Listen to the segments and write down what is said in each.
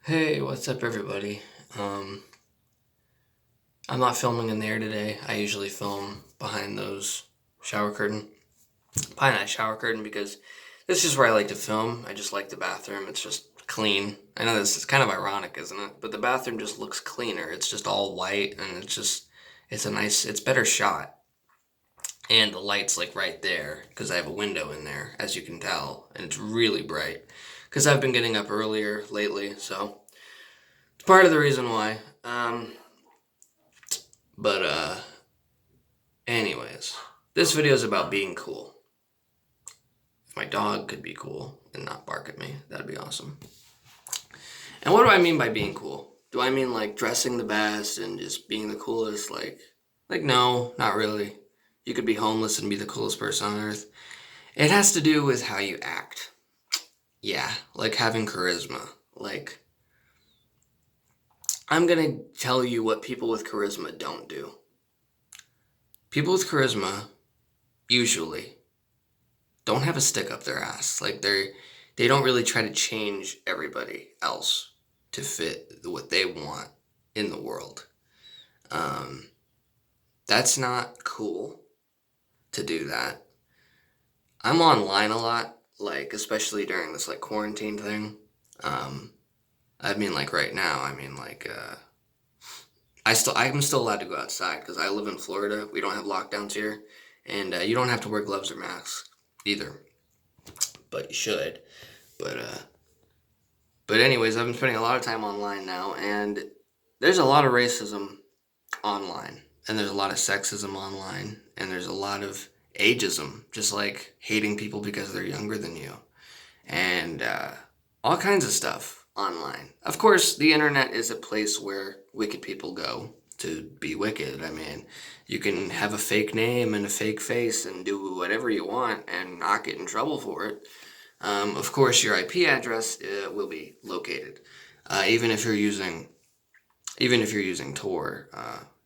Hey, what's up, everybody? Um, I'm not filming in there today. I usually film behind those shower curtain, behind that shower curtain because this is where I like to film. I just like the bathroom. It's just clean. I know this is kind of ironic, isn't it? But the bathroom just looks cleaner. It's just all white and it's better shot. And the light's like right there because I have a window in there, as you can tell, and it's really bright because I've been getting up earlier lately, so it's part of the reason why. But anyways, this video is about being cool. If my dog could be cool and not bark at me, that'd be awesome. And what do I mean by being cool? Do I mean like dressing the best and just being the coolest? Like no, not really. You could be homeless and be the coolest person on earth. It has to do with how you act. Yeah, like having charisma. Like, I'm gonna tell you what people with charisma don't do. People with charisma usually don't have a stick up their ass. They don't really try to change everybody else to fit what they want in the world. Um, that's not cool to do that. I'm online a lot, like especially during this like quarantine thing. Um, I mean like right now. I'm still allowed to go outside because I live in Florida. We don't have lockdowns here, and you don't have to wear gloves or masks either, but you should. But uh, But anyways, I've been spending a lot of time online now, and there's a lot of racism online, and there's a lot of sexism online, and there's a lot of ageism, just like hating people because they're younger than you, and all kinds of stuff online. Of course, the internet is a place where wicked people go to be wicked. I mean, you can have a fake name and a fake face and do whatever you want and not get in trouble for it. Of course, your IP address will be located. Even if you're using, even if you're using Tor,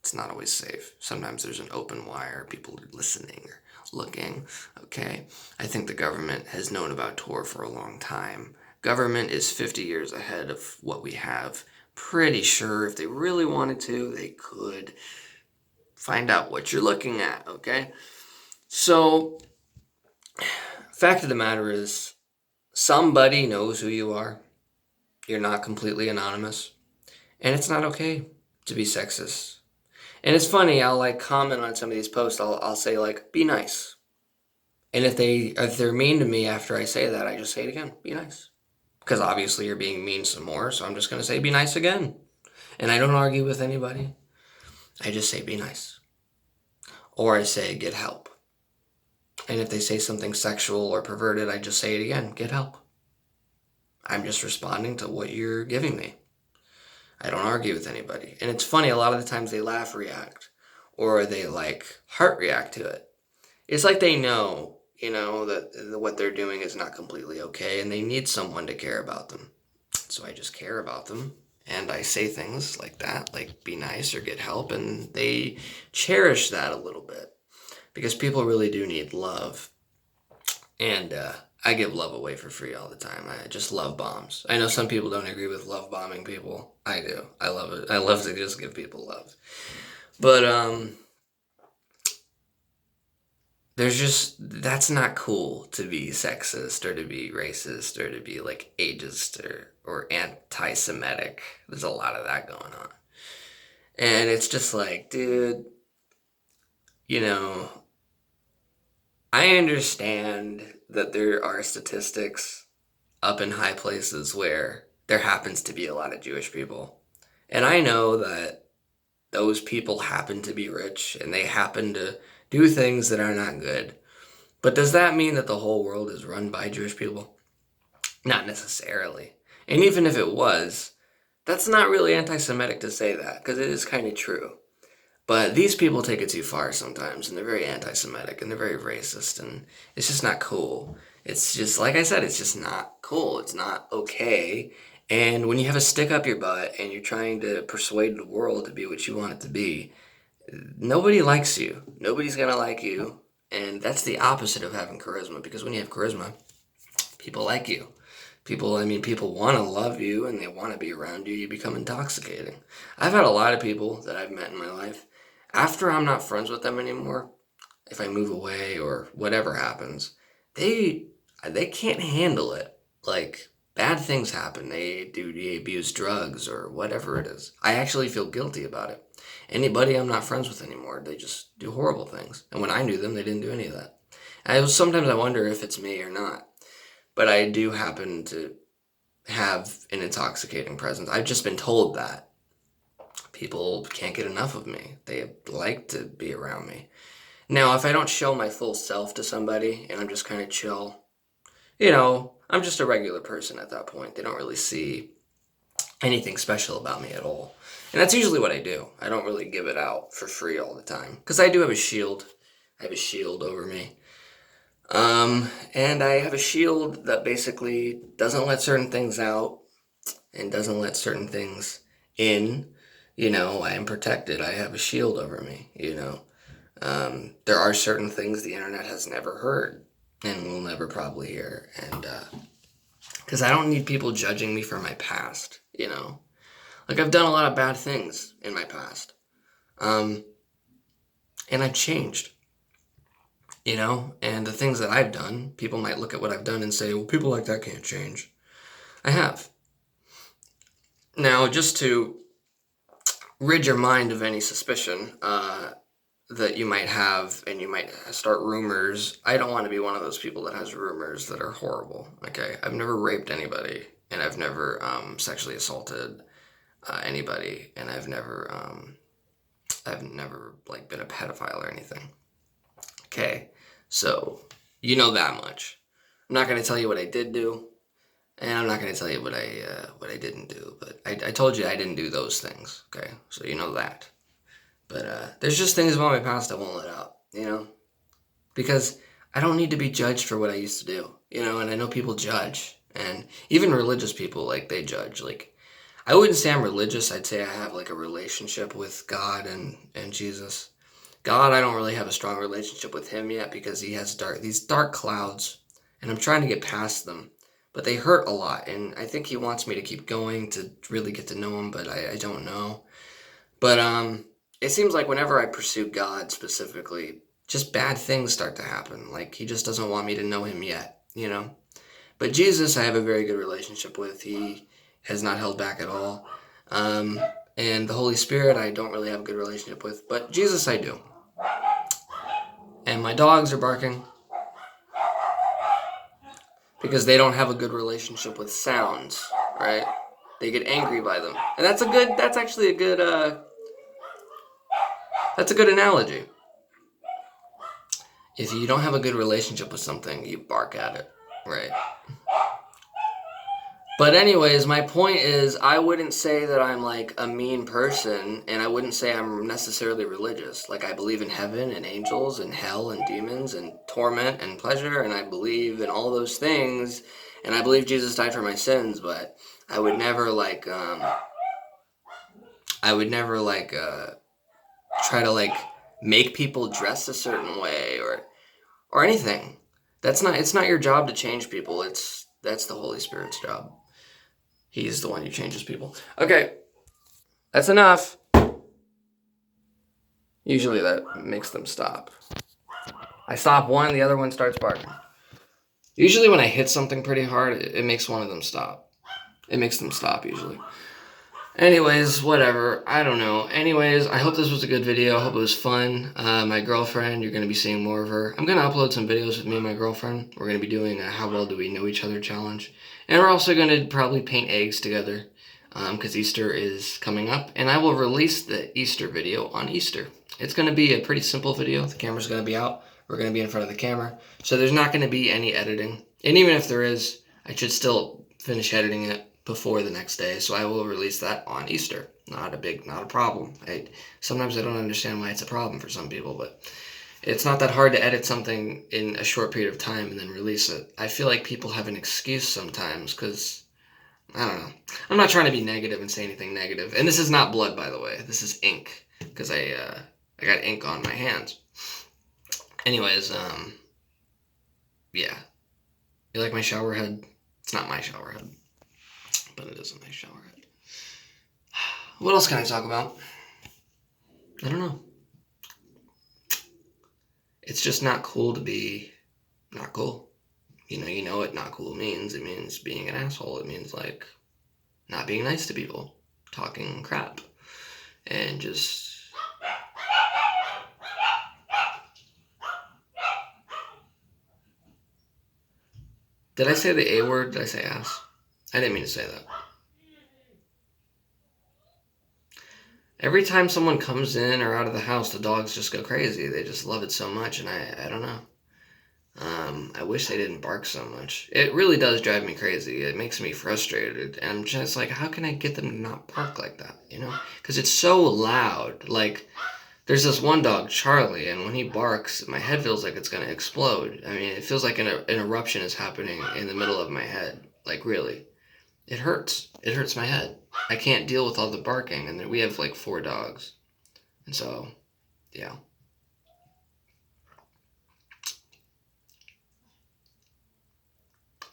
it's not always safe. Sometimes there's an open wire, people are listening or looking. Okay, I think the government has known about Tor for a long time. Government is 50 years ahead of what we have. Pretty sure if they really wanted to, they could find out what you're looking at. Okay, so fact of the matter is, somebody knows who you are. You're not completely anonymous. And it's not okay to be sexist. And it's funny, I'll like comment on some of these posts, I'll say like, be nice. And if they're mean to me after I say that, I just say it again, be nice. Because obviously you're being mean some more, so I'm just gonna say be nice again. And I don't argue with anybody. I just say be nice. Or I say get help. And if they say something sexual or perverted, I just say it again, get help. I'm just responding to what you're giving me. I don't argue with anybody. And it's funny, a lot of the times they laugh react or they like heart react to it. It's like they know, that what they're doing is not completely okay and they need someone to care about them. So I just care about them and I say things like that, like be nice or get help, and they cherish that a little bit because people really do need love. And I give love away for free all the time. I just love bombs. I know some people don't agree with love bombing people. I do. I love it. I love to just give people love. But there's just that's not cool to be sexist or to be racist or to be like ageist or anti-Semitic. There's a lot of that going on, and it's just like, dude, you know, I understand that there are statistics up in high places where there happens to be a lot of Jewish people. And I know that those people happen to be rich and they happen to do things that are not good. But does that mean that the whole world is run by Jewish people? Not necessarily. And even if it was, that's not really anti Semitic to say that, because it is kind of true. But these people take it too far sometimes, and they're very anti-Semitic, and they're very racist, and it's just not cool. It's just, like I said, it's just not cool. It's not okay. And when you have a stick up your butt and you're trying to persuade the world to be what you want it to be, nobody likes you. Nobody's gonna like you. And that's the opposite of having charisma, because when you have charisma, people like you. People want to love you and they want to be around you. You become intoxicating. I've had a lot of people that I've met in my life. After I'm not friends with them anymore, if I move away or whatever happens, they can't handle it. Like, bad things happen. They abuse drugs or whatever it is. I actually feel guilty about it. Anybody I'm not friends with anymore, they just do horrible things. And when I knew them, they didn't do any of that. Sometimes I wonder if it's me or not. But I do happen to have an intoxicating presence. I've just been told that. People can't get enough of me. They like to be around me. Now, if I don't show my full self to somebody and I'm just kind of chill, I'm just a regular person at that point. They don't really see anything special about me at all. And that's usually what I do. I don't really give it out for free all the time. Because I do have a shield. I have a shield over me. And I have a shield that basically doesn't let certain things out and doesn't let certain things in. I am protected. I have a shield over me, There are certain things the internet has never heard and will never probably hear. And, because I don't need people judging me for my past, Like, I've done a lot of bad things in my past. And I've changed. And the things that I've done, people might look at what I've done and say, well, people like that can't change. I have. Now, just to rid your mind of any suspicion that you might have, and you might start rumors, I don't want to be one of those people that has rumors that are horrible, okay? I've never raped anybody, and I've never sexually assaulted anybody, and I've never been a pedophile or anything. Okay, so you know that much. I'm not going to tell you what I did do, and I'm not going to tell you what I didn't do. But I told you I didn't do those things. Okay, so you know that. But there's just things about my past I won't let out. Because I don't need to be judged for what I used to do. And I know people judge, and even religious people they judge. I wouldn't say I'm religious. I'd say I have a relationship with God and Jesus. God, I don't really have a strong relationship with him yet because he has these dark clouds, and I'm trying to get past them, but they hurt a lot, and I think he wants me to keep going to really get to know him, but I don't know. But it seems like whenever I pursue God specifically, just bad things start to happen. He just doesn't want me to know him yet, But Jesus, I have a very good relationship with. He has not held back at all. And the Holy Spirit, I don't really have a good relationship with, but Jesus, I do. And my dogs are barking because they don't have a good relationship with sounds, right? They get angry by them. And that's actually a good analogy. If you don't have a good relationship with something, you bark at it, right? But anyways, my point is, I wouldn't say that I'm a mean person, and I wouldn't say I'm necessarily religious. I believe in heaven and angels and hell and demons and torment and pleasure, and I believe in all those things, and I believe Jesus died for my sins, but I would never try to make people dress a certain way or anything. It's not your job to change people. That's the Holy Spirit's job. He's the one who changes people. Okay, that's enough. Usually that makes them stop. I stop one, the other one starts barking. Usually when I hit something pretty hard, it makes one of them stop. It makes them stop usually. Anyways, whatever. I don't know. Anyways, I hope this was a good video. I hope it was fun. My girlfriend, you're going to be seeing more of her. I'm going to upload some videos with me and my girlfriend. We're going to be doing a How Well Do We Know Each Other challenge. And we're also going to probably paint eggs together because Easter is coming up. And I will release the Easter video on Easter. It's going to be a pretty simple video. The camera's going to be out. We're going to be in front of the camera. So there's not going to be any editing. And even if there is, I should still finish editing it before the next day, so I will release that on Easter. Not a problem. Sometimes I don't understand why it's a problem for some people, but it's not that hard to edit something in a short period of time and then release it. I feel like people have an excuse sometimes because, I don't know. I'm not trying to be negative and say anything negative. And this is not blood, by the way. This is ink because I got ink on my hands. Anyways, yeah. You like my shower head? It's not my shower head, but it is a nice shower head. What else can I talk about? I don't know. It's just not cool to be not cool. You know what not cool means. It means being an asshole. It means, like, not being nice to people, talking crap, and just... Did I say the A word? Did I say ass? I didn't mean to say that. Every time someone comes in or out of the house, the dogs just go crazy. They just love it so much, and I don't know. I wish they didn't bark so much. It really does drive me crazy. It makes me frustrated. And I'm just like, how can I get them to not bark like that, you know? Because it's so loud. Like, there's this one dog, Charlie, and when he barks, my head feels like it's going to explode. I mean, it feels like an eruption is happening in the middle of my head. Like, really. It hurts. It hurts my head. I can't deal with all the barking. And then we have, like, 4 dogs. And so, yeah.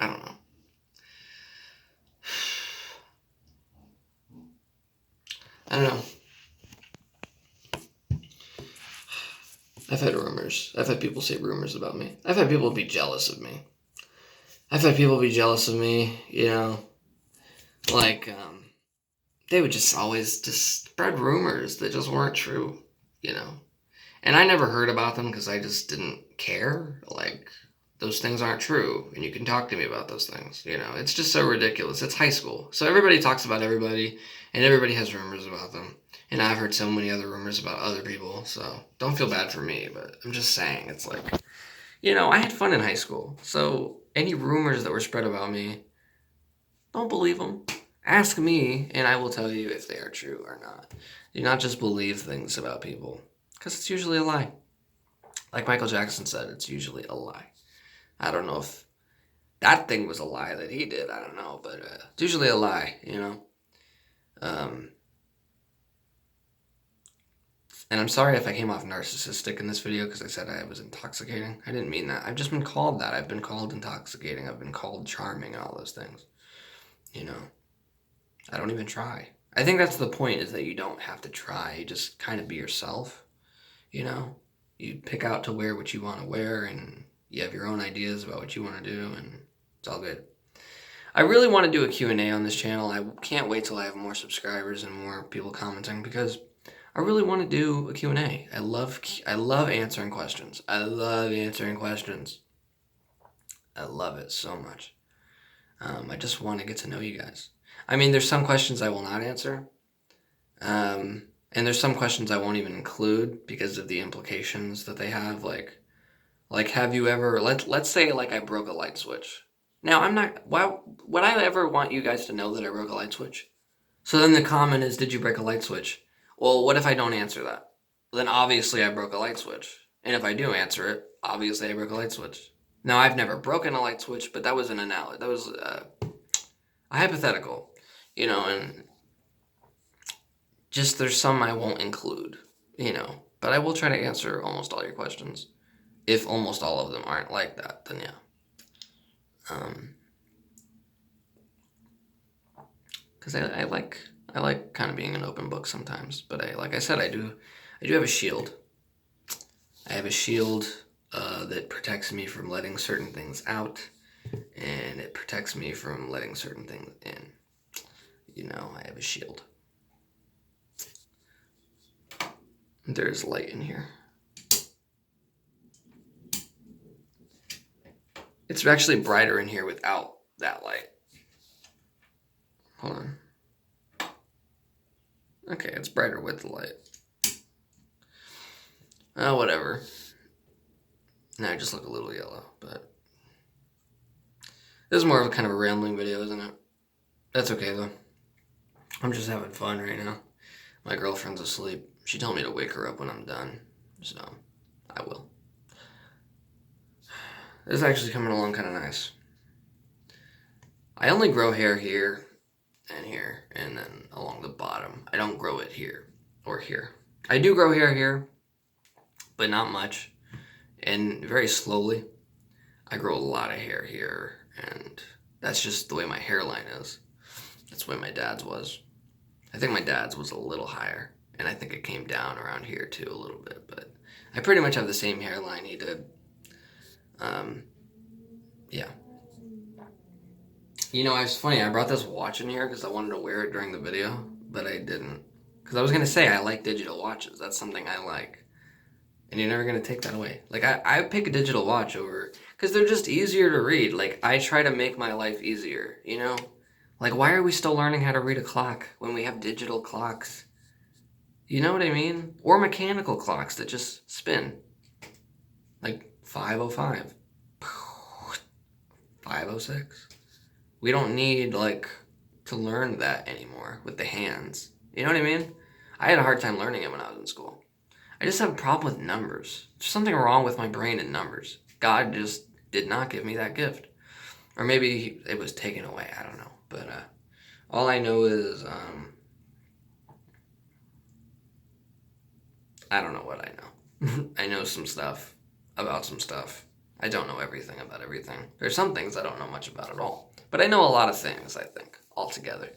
I don't know. I don't know. I've had rumors. I've had people say rumors about me. I've had people be jealous of me. I've had people be jealous of me, you know. Like, they would just always just spread rumors that just weren't true, you know. And I never heard about them because I just didn't care. Like, those things aren't true, and you can talk to me about those things, you know. It's just so ridiculous. It's high school. So everybody talks about everybody, and everybody has rumors about them. And I've heard so many other rumors about other people, so don't feel bad for me, but I'm just saying, it's like, you know, I had fun in high school. So any rumors that were spread about me, don't believe them. Ask me, and I will tell you if they are true or not. Do not just believe things about people, because it's usually a lie. Like Michael Jackson said, it's usually a lie. I don't know if that thing was a lie that he did. I don't know, but it's usually a lie, you know. And I'm sorry if I came off narcissistic in this video because I said I was intoxicating. I didn't mean that. I've just been called that. I've been called intoxicating. I've been called charming and all those things. You know, I don't even try. I think that's the point, is that you don't have to try. You just kind of be yourself, you know. You pick out to wear what you want to wear, and you have your own ideas about what you want to do, and it's all good. I really want to do a Q&A on this channel. I can't wait till I have more subscribers and more people commenting, because I really want to do a Q&A. I love answering questions. I love answering questions. I love it so much. I just want to get to know you guys. I mean, there's some questions I will not answer. And there's some questions I won't even include because of the implications that they have. Like have you ever, let's say, like, I broke a light switch. Now, why would I ever want you guys to know that I broke a light switch? So then the comment is, did you break a light switch? Well, what if I don't answer that? Then obviously I broke a light switch. And if I do answer it, obviously I broke a light switch. Now, I've never broken a light switch, but that was an analogy. That was a hypothetical, you know, and just there's some I won't include, you know. But I will try to answer almost all your questions. If almost all of them aren't like that, then yeah. Because I like kind of being an open book sometimes. But like I said, I do have a shield. I have a shield that protects me from letting certain things out, and it protects me from letting certain things in. You know, I have a shield. There's light in here. It's actually brighter in here without that light. Hold on. Okay, it's brighter with the light. Oh, whatever. Now I just look a little yellow, but this is more of a kind of a rambling video, isn't it? That's okay, though. I'm just having fun right now. My girlfriend's asleep. She told me to wake her up when I'm done, so I will. This is actually coming along kind of nice. I only grow hair here and here, and then along the bottom. I don't grow it here or here. I do grow hair here, but not much, and very slowly. I grow a lot of hair here, and That's just the way my hairline is. That's the way my dad's was. I think my dad's was a little higher, and I think it came down around here too a little bit, but I pretty much have the same hairline he did. Yeah. You know, it's funny, I brought this watch in here because I wanted to wear it during the video, but I didn't. Because I was going to say I like digital watches. That's something I like. And you're never going to take that away. Like, I pick a digital watch over, because they're just easier to read. Like, I try to make my life easier, you know? Like, why are we still learning how to read a clock when we have digital clocks? You know what I mean? Or mechanical clocks that just spin. Like 5:05. 5:06. We don't need, like, to learn that anymore with the hands. You know what I mean? I had a hard time learning it when I was in school. I just have a problem with numbers. There's something wrong with my brain in numbers. God just did not give me that gift. Or maybe it was taken away. I don't know. But all I know is, I don't know what I know. I know some stuff about some stuff. I don't know everything about everything. There's some things I don't know much about at all. But I know a lot of things, I think, altogether,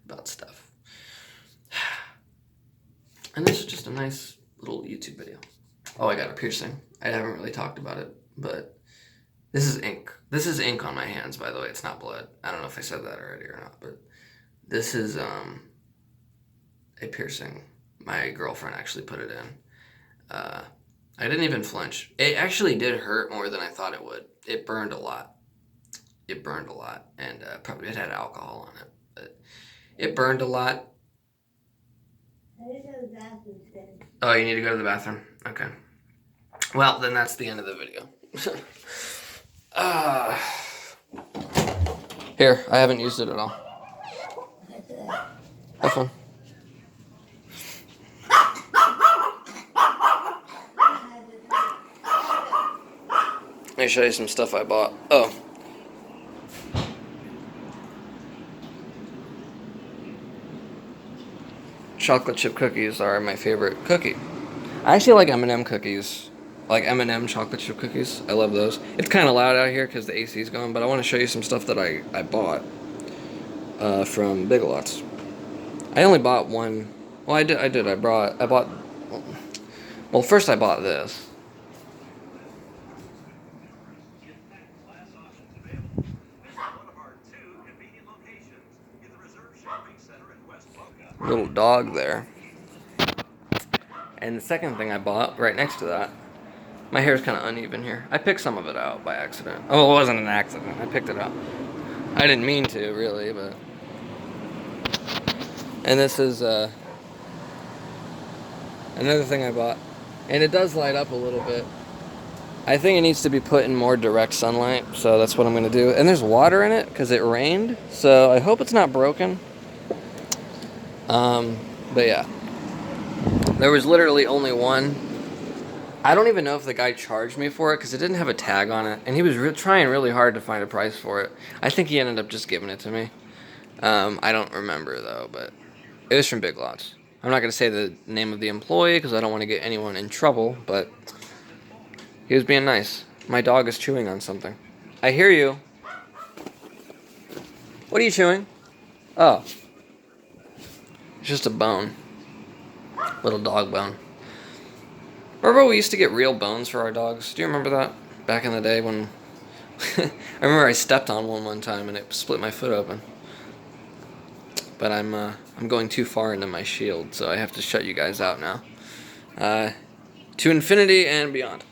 about stuff. And this is just a nice little YouTube video. Oh, I got a piercing. I haven't really talked about it, but this is ink. This is ink on my hands, by the way. It's not blood. I don't know if I said that already or not, but this is a piercing. My girlfriend actually put it in. I didn't even flinch. It actually did hurt more than I thought it would. It burned a lot. It burned a lot, and probably it had alcohol on it, but it burned a lot. I need to go to the bathroom then. Oh, you need to go to the bathroom? Okay. Well, then that's the end of the video. Here, I haven't used it at all. Have fun. Let me show you some stuff I bought. Oh. Chocolate chip cookies are my favorite cookie. I actually like M&M cookies. Like M&M chocolate chip cookies. I love those. It's kind of loud out here because the AC is going, but I want to show you some stuff that I bought from Big Lots. I only bought one. Well, I did. I bought. Well, first I bought this. Little dog there. And the second thing I bought, right next to that, my hair's kind of uneven here. I picked some of it out by accident. Oh, it wasn't an accident. I picked it out. I didn't mean to, really, but... And this is another thing I bought. And it does light up a little bit. I think it needs to be put in more direct sunlight, so that's what I'm going to do. And there's water in it because it rained, so I hope it's not broken. But yeah. There was literally only one. I don't even know if the guy charged me for it because it didn't have a tag on it. And he was trying really hard to find a price for it. I think he ended up just giving it to me. I don't remember, though, but it was from Big Lots. I'm not going to say the name of the employee because I don't want to get anyone in trouble, but he was being nice. My dog is chewing on something. I hear you. What are you chewing? Oh. It's just a bone. Little dog bone. Remember we used to get real bones for our dogs? Do you remember that? Back in the day when... I remember I stepped on one time and it split my foot open. But I'm going too far into my shield, so I have to shut you guys out now. To infinity and beyond.